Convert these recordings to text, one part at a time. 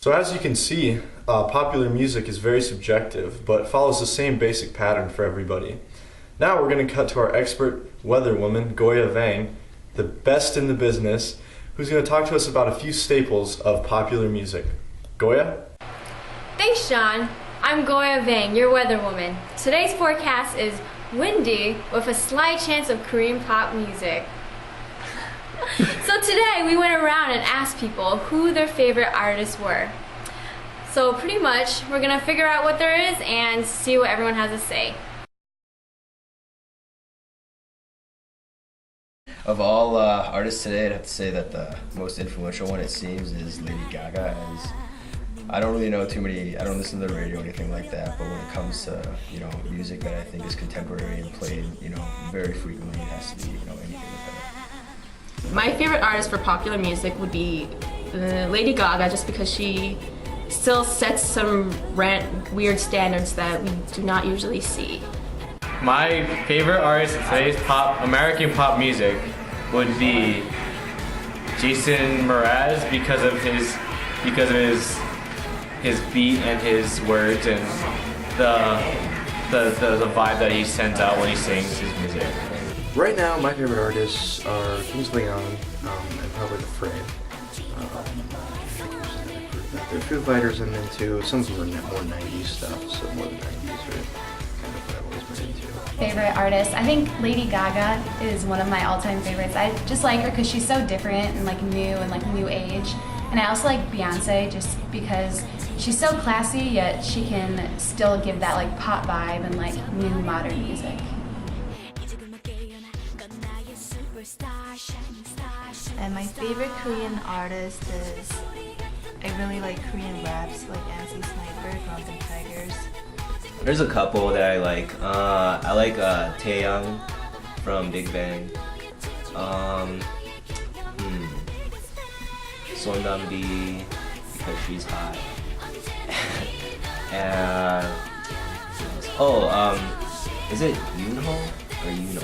So as you can see, popular music is very subjective, but follows the same basic pattern for everybody. Now we're going to cut to our expert weather woman, Gaoia Vang, the best in the business, who's going to talk to us about a few staples of popular music. Gaoia? Thanks, John. I'm Gaoia Vang, your weather woman. Today's forecast is windy with a slight chance of Korean pop music. So today we went around and asked people who their favorite artists were. So pretty much we're gonna figure out what there is and see what everyone has to say. Of all artists today, I'd have to say that the most influential one, it seems, is Lady Gaga. As I don't really know too many, I don't listen to the radio or anything like that, but when it comes to, music that I think is contemporary and played, very frequently, it has to be, anything with that. My favorite artist for popular music would be Lady Gaga, just because she still sets some weird standards that we do not usually see. My favorite artist in today's American pop music would be Jason Mraz because of his beat and his words and the vibe that he sends out when he sings his music. Right now, my favorite artists are Kings Leon and probably The Fray. The Foo Fighters I'm into. Some of them are more 90s stuff, so more than 90s are kind of what I've always been into. Favorite artist, I think Lady Gaga is one of my all-time favorites. I just like her because she's so different and new and new age. And I also like Beyonce just because she's so classy, yet she can still give that pop vibe and new modern music. And my favorite Korean artist is, I really like Korean raps like MC Sniper, Mountain Tigers. There's a couple that I like. I like Taeyang from Big Bang. Sondambi because she's hot. And is it Yoonho or Yuno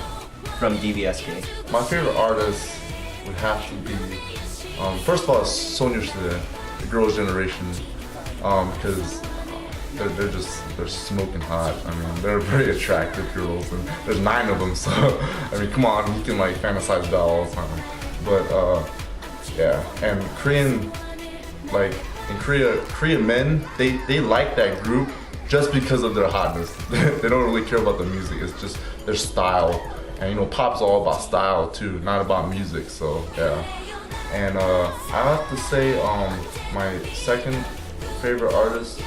from DBSK? My favorite artist would have to be, first of all, it's Sonushita, the girls' generation, because they're smoking hot. I mean, they're very attractive girls, and there's 9 of them, so I mean, come on, you can fantasize about all the time. But yeah, and Korean men, they like that group just because of their hotness. They don't really care about the music. It's just their style. And pop's all about style too, not about music, so yeah. And I have to say my second favorite artist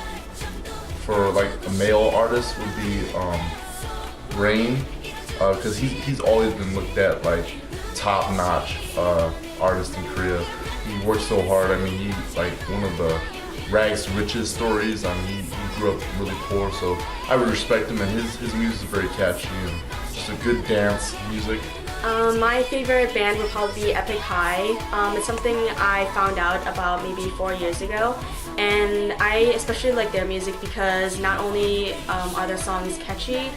for a male artist would be Rain, because he's always been looked at top-notch artist in Korea. He works so hard. I mean, he's one of the rags to riches stories. I mean, he grew up really poor, so I really respect him, and his music is very catchy and just a good dance music. My favorite band would probably be Epic High. It's something I found out about maybe 4 years ago, and I especially like their music because not only are their songs catchy,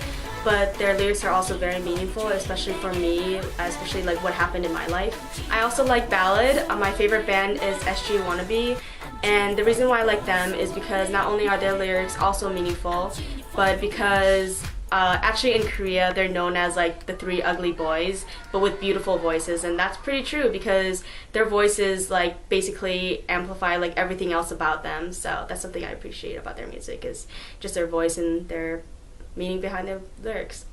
but their lyrics are also very meaningful, especially for me, especially what happened in my life. I also like ballad. My favorite band is SG Wannabe, and the reason why I like them is because not only are their lyrics also meaningful, but because actually in Korea they're known as the 3 ugly boys, but with beautiful voices, and that's pretty true because their voices basically amplify everything else about them. So that's something I appreciate about their music, is just their voice and their meaning behind their lyrics.